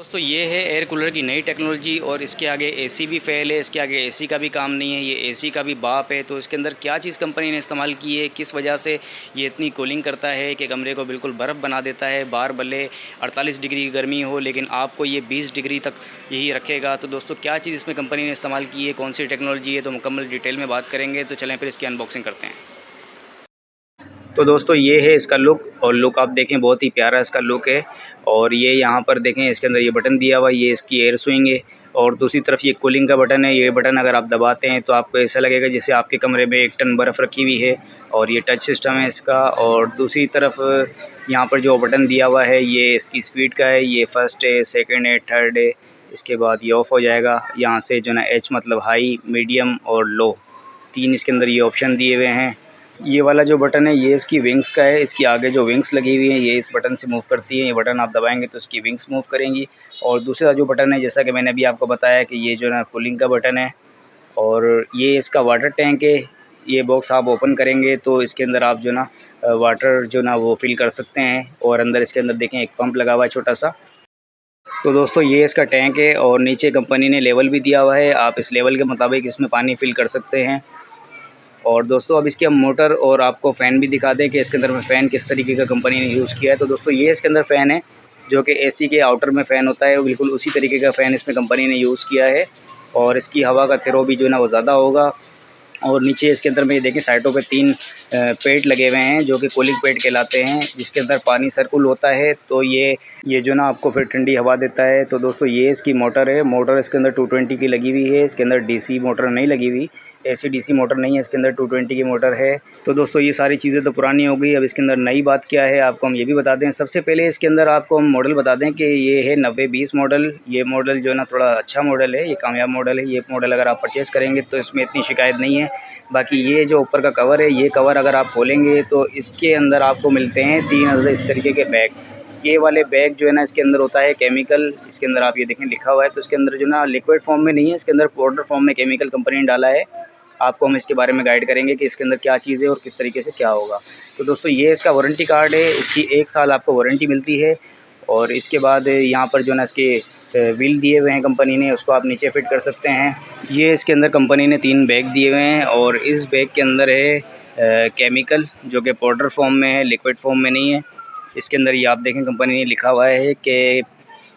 दोस्तों ये है एयर कूलर की नई टेक्नोलॉजी और इसके आगे एसी भी फेल है, इसके आगे एसी का भी काम नहीं है, ये एसी का भी बाप है। तो इसके अंदर क्या चीज़ कंपनी ने इस्तेमाल की है, किस वजह से ये इतनी कूलिंग करता है कि कमरे को बिल्कुल बर्फ़ बना देता है। बाहर भले 48 डिग्री गर्मी हो लेकिन आपको ये 20 डिग्री तक यही रखेगा। तो दोस्तों क्या चीज़ इसमें कंपनी ने इस्तेमाल की है, कौन सी टेक्नोलॉजी है, तो मुकम्मल डिटेल में बात करेंगे। तो चलें फिर इसकी अनबॉक्सिंग करते हैं। तो दोस्तों ये है इसका लुक, और लुक आप देखें बहुत ही प्यारा इसका लुक है। और ये यहाँ पर देखें इसके अंदर ये बटन दिया हुआ है, ये इसकी एयर स्विंग है। और दूसरी तरफ ये कूलिंग का बटन है। ये बटन अगर आप दबाते हैं तो आपको ऐसा लगेगा जैसे आपके कमरे में 1 टन बर्फ़ रखी हुई है। और ये टच सिस्टम है इसका। और दूसरी तरफ यहाँ पर जो बटन दिया हुआ है ये इसकी स्पीड का है, ये फर्स्ट है, सेकेंड है, थर्ड है। इसके बाद ये ऑफ़ हो जाएगा। यहाँ से जो ना एच मतलब हाई, मीडियम और लो, 3 इसके अंदर ये ऑप्शन दिए हुए हैं। ये वाला जो बटन है ये इसकी विंग्स का है। इसकी आगे जो विंग्स लगी हुई हैं ये इस बटन से मूव करती हैं। ये बटन आप दबाएंगे तो इसकी विंग्स मूव करेंगी। और दूसरा जो बटन है, जैसा कि मैंने अभी आपको बताया कि ये जो ना कूलिंग का बटन है। और ये इसका वाटर टैंक है। ये बॉक्स आप ओपन करेंगे तो इसके अंदर आप जो ना वाटर जो ना वो फिल कर सकते हैं। और अंदर इसके अंदर देखें एक पंप लगा हुआ है छोटा सा। तो दोस्तों ये इसका टैंक है और नीचे कंपनी ने लेवल भी दिया हुआ है, आप इस लेवल के मुताबिक इसमें पानी फिल कर सकते हैं। और दोस्तों अब इसके हम मोटर और आपको फ़ैन भी दिखा दें कि इसके अंदर में फ़ैन किस तरीके का कंपनी ने यूज़ किया है। तो दोस्तों ये इसके अंदर फ़ैन है जो कि एसी के आउटर में फ़ैन होता है, वो बिल्कुल उसी तरीके का फ़ैन इसमें कंपनी ने यूज़ किया है। और इसकी हवा का थ्रो भी जो है ना वो ज़्यादा होगा। और नीचे इसके अंदर में ये देखें साइडों पे 3 पेट लगे हुए हैं जो कि कूलिंग पेट कहलाते हैं, जिसके अंदर पानी सर्कुल होता है। तो ये जो ना आपको फिर ठंडी हवा देता है। तो दोस्तों ये इसकी मोटर है। मोटर इसके अंदर 220 की लगी हुई है। इसके अंदर डीसी मोटर नहीं लगी हुई, एसी डीसी मोटर नहीं है, इसके अंदर 220 की मोटर है। तो दोस्तों ये सारी चीज़ें तो पुरानी हो गई। अब इसके अंदर नई बात क्या है आपको हम ये भी बता दें। सबसे पहले इसके अंदर आपको हम मॉडल बता दें कि ये है 9020 मॉडल। ये मॉडल जो है ना थोड़ा अच्छा मॉडल है, ये कामयाब मॉडल है। ये मॉडल अगर आप परचेज़ करेंगे तो इसमें इतनी शिकायत नहीं है। बाकी ये जो ऊपर का कवर है, ये कवर अगर आप खोलेंगे तो इसके अंदर आपको मिलते हैं 3 इस तरीके के बैग। ये वाले बैग जो है ना इसके अंदर होता है केमिकल। इसके अंदर आप ये देखें लिखा हुआ है, तो इसके अंदर जो ना लिक्विड फॉर्म में नहीं है, इसके अंदर पाउडर फॉर्म में केमिकल कंपनी ने डाला है। आपको हम इसके बारे में गाइड करेंगे कि इसके अंदर क्या चीज़ है और किस तरीके से क्या होगा। तो दोस्तों ये इसका वारंटी कार्ड है, इसकी 1 साल आपको वारंटी मिलती है। और इसके बाद यहाँ पर जो ना इसके व्हील दिए हुए हैं कंपनी ने, उसको आप नीचे फिट कर सकते हैं। ये इसके अंदर कंपनी ने 3 बैग दिए हुए हैं और इस बैग के अंदर है केमिकल जो कि पाउडर फॉर्म में है, लिक्विड फॉर्म में नहीं है। इसके अंदर ये आप देखें कंपनी ने लिखा हुआ है कि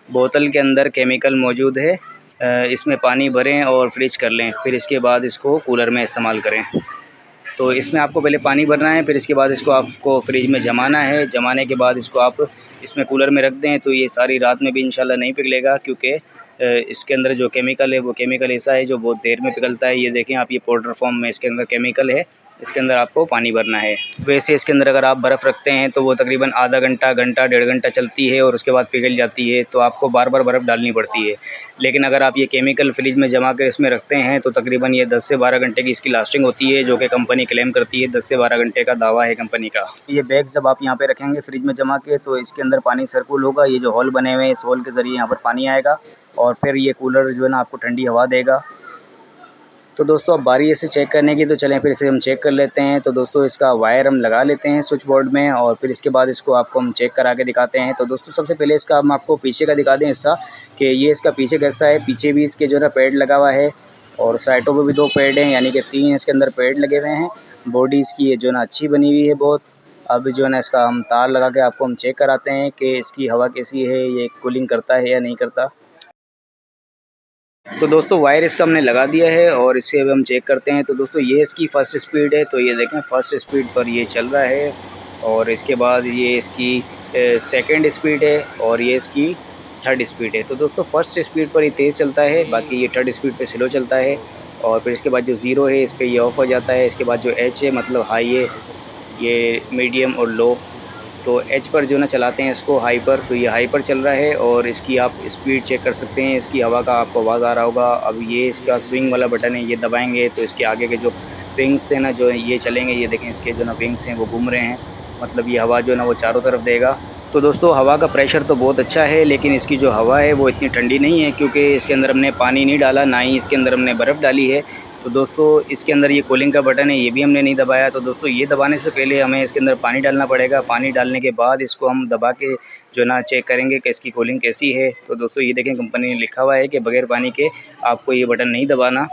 बोतल के अंदर केमिकल मौजूद है, इसमें पानी भरें और फ्रिज कर लें, फिर इसके बाद इसको कूलर में इस्तेमाल करें। तो इसमें आपको पहले पानी भरना है, फिर इसके बाद इसको आपको फ्रिज में जमाना है। जमाने के बाद इसको आप इसमें कूलर में रख दें तो ये सारी रात में भी इंशाल्लाह नहीं पिघलेगा, क्योंकि इसके अंदर जो केमिकल है वो केमिकल ऐसा है जो बहुत देर में पिघलता है। ये देखें आप, ये पाउडर फॉर्म में इसके अंदर केमिकल है, इसके अंदर आपको पानी भरना है। वैसे इसके अंदर अगर आप बर्फ़ रखते हैं तो वो तकरीबन आधा घंटा, घंटा, 1.5 घंटा चलती है और उसके बाद पिघल जाती है, तो आपको बार बार बर्फ़ डालनी पड़ती है। लेकिन अगर आप ये केमिकल फ्रिज में जमा कर इसमें रखते हैं तो तकरीबन ये 10 से 12 घंटे की इसकी लास्टिंग होती है, जो कि कंपनी क्लेम करती है। 10 से 12 घंटे का दावा है कंपनी का। ये बैग्स जब आप यहाँ पे रखेंगे फ्रिज में जमा के, तो इसके अंदर पानी सर्कुल होगा। ये जो होल बने हुए हैं, इस होल के ज़रिए यहाँ पर पानी आएगा और फिर ये कूलर जो है ना आपको ठंडी हवा देगा। तो दोस्तों अब बारी इसे चेक करने की, तो चलें फिर इसे हम चेक कर लेते हैं। तो दोस्तों इसका वायर हम लगा लेते हैं स्विच बोर्ड में और फिर इसके बाद इसको आपको हम चेक करा के दिखाते हैं। तो दोस्तों सबसे पहले इसका हम आपको पीछे का दिखा दें हिस्सा, कि ये इसका पीछे का हिस्सा है। पीछे भी इसके जो है पैड लगा हुआ है और साइडों पर भी 2 पैड हैं, यानी कि 3 इसके अंदर पैड लगे हुए हैं। बॉडी इसकी जो है ना अच्छी बनी हुई है बहुत। अब जो है ना इसका हम तार लगा के आपको हम चेक कराते हैं कि इसकी हवा कैसी है, ये कूलिंग करता है या नहीं करता। तो दोस्तों वायर इसका हमने लगा दिया है और इससे अब हम चेक करते हैं। तो दोस्तों ये इसकी फ़र्स्ट स्पीड है, तो ये देखें फ़र्स्ट स्पीड पर ये चल रहा है। और इसके बाद ये इसकी सेकंड स्पीड है और ये इसकी थर्ड स्पीड है। तो दोस्तों फर्स्ट स्पीड पर ये तेज़ चलता है, बाकी ये थर्ड स्पीड पे स्लो चलता है। और फिर इसके बाद जो ज़ीरो है इस पर ये ऑफ़ हो जाता है। इसके बाद जो एच है मतलब हाई है, ये मीडियम और लो। तो एच पर जो ना चलाते हैं इसको हाई पर, तो ये हाई पर चल रहा है। और इसकी आप स्पीड चेक कर सकते हैं, इसकी हवा का आपको आवाज़ आ रहा होगा। अब ये इसका स्विंग वाला बटन है, ये दबाएंगे तो इसके आगे के जो विंग्स हैं ना जो ये चलेंगे। ये देखें इसके जो ना विंग्स हैं वो घूम रहे हैं, मतलब ये हवा जो ना वो चारों तरफ देगा। तो दोस्तों हवा का प्रेशर तो बहुत अच्छा है, लेकिन इसकी जो हवा है वो इतनी ठंडी नहीं है, क्योंकि इसके अंदर हमने पानी नहीं डाला, ना ही इसके अंदर हमने बर्फ़ डाली है। तो दोस्तों इसके अंदर ये कूलिंग का बटन है, ये भी हमने नहीं दबाया। तो दोस्तों ये दबाने से पहले हमें इसके अंदर पानी डालना पड़ेगा। पानी डालने के बाद इसको हम दबा के जो है ना चेक करेंगे कि इसकी कूलिंग कैसी है। तो दोस्तों ये देखें कंपनी ने लिखा हुआ है कि बगैर पानी के आपको ये बटन नहीं दबाना।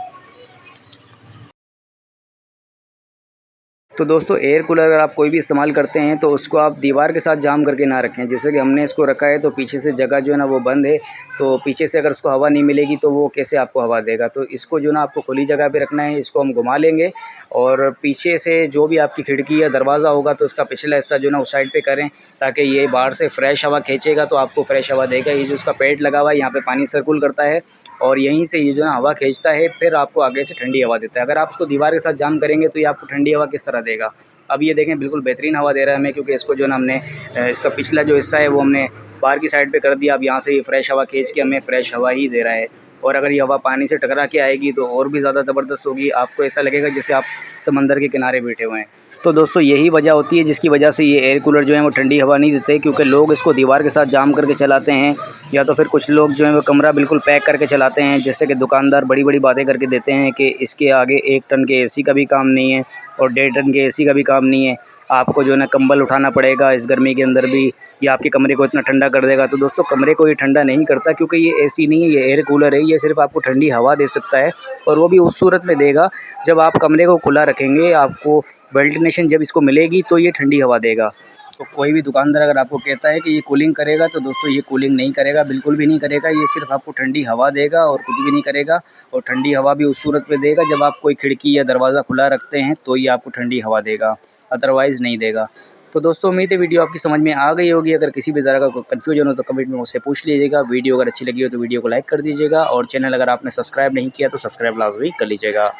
तो दोस्तों एयर कूलर अगर आप कोई भी इस्तेमाल करते हैं तो उसको आप दीवार के साथ जाम करके ना रखें। जैसे कि हमने इसको रखा है तो पीछे से जगह जो है ना वो बंद है, तो पीछे से अगर उसको हवा नहीं मिलेगी तो वो कैसे आपको हवा देगा। तो इसको जो ना आपको खुली जगह पे रखना है। इसको हम घुमा लेंगे और पीछे से जो भी आपकी खिड़की या दरवाज़ा होगा तो उसका पिछला हिस्सा जो ना उस साइड पर करें, ताकि ये बाहर से फ्रेश हवा खींचेगा तो आपको फ्रेश हवा देगा। ये जो उसका पेड लगा हुआ है यहाँ पर पानी सर्कुल करता है और यहीं से ये जो है हवा खींचता है, फिर आपको आगे से ठंडी हवा देता है। अगर आप उसको दीवार के साथ जाम करेंगे तो ये आपको ठंडी हवा किस तरह देगा। अब ये देखें बिल्कुल बेहतरीन हवा दे रहा है हमें, क्योंकि इसको जो है ना हमने इसका पिछला जो हिस्सा है वो हमने बाहर की साइड पे कर दिया। अब यहाँ से ये फ्रेश हवा खींच के हमें फ्रेश हवा ही दे रहा है। और अगर ये हवा पानी से टकरा के आएगी तो और भी ज़्यादा ज़बरदस्त होगी। आपको ऐसा लगेगा जैसे आप समंदर के किनारे बैठे हुए हैं। तो दोस्तों यही वजह होती है जिसकी वजह से ये एयर कूलर जो है वो ठंडी हवा नहीं देते, क्योंकि लोग इसको दीवार के साथ जाम करके चलाते हैं, या तो फिर कुछ लोग जो है वो कमरा बिल्कुल पैक करके चलाते हैं। जैसे कि दुकानदार बड़ी बड़ी बातें करके देते हैं कि इसके आगे 1 टन के एसी का भी काम नहीं है और 1.5 टन के एसी का भी काम नहीं है। आपको जो है ना कंबल उठाना पड़ेगा इस गर्मी के अंदर भी, ये आपके कमरे को इतना ठंडा कर देगा। तो दोस्तों कमरे को ये ठंडा नहीं करता, क्योंकि ये एसी नहीं है, ये एयर कूलर है। ये सिर्फ़ आपको ठंडी हवा दे सकता है और वो भी उस सूरत में देगा जब आप कमरे को खुला रखेंगे। आपको वेंटिलेशन जब इसको मिलेगी तो ये ठंडी हवा देगा। तो कोई भी दुकानदार अगर आपको कहता है कि ये कूलिंग करेगा तो दोस्तों ये कूलिंग नहीं करेगा, बिल्कुल भी नहीं करेगा। ये सिर्फ़ आपको ठंडी हवा देगा और कुछ भी नहीं करेगा। और ठंडी हवा भी उस सूरत में देगा जब आप कोई खिड़की या दरवाज़ा खुला रखते हैं तो ये आपको ठंडी हवा देगा, अदरवाइज़ नहीं देगा। तो दोस्तों उम्मीद है वीडियो आपकी समझ में आ गई होगी। अगर किसी भी तरह का कोई कन्फ्यूजन हो तो कमेंट में मुझसे पूछ लीजिएगा। वीडियो अगर अच्छी लगी हो तो वीडियो को लाइक कर दीजिएगा और चैनल अगर आपने सब्सक्राइब नहीं किया तो सब्सक्राइब लाजमी कर लीजिएगा।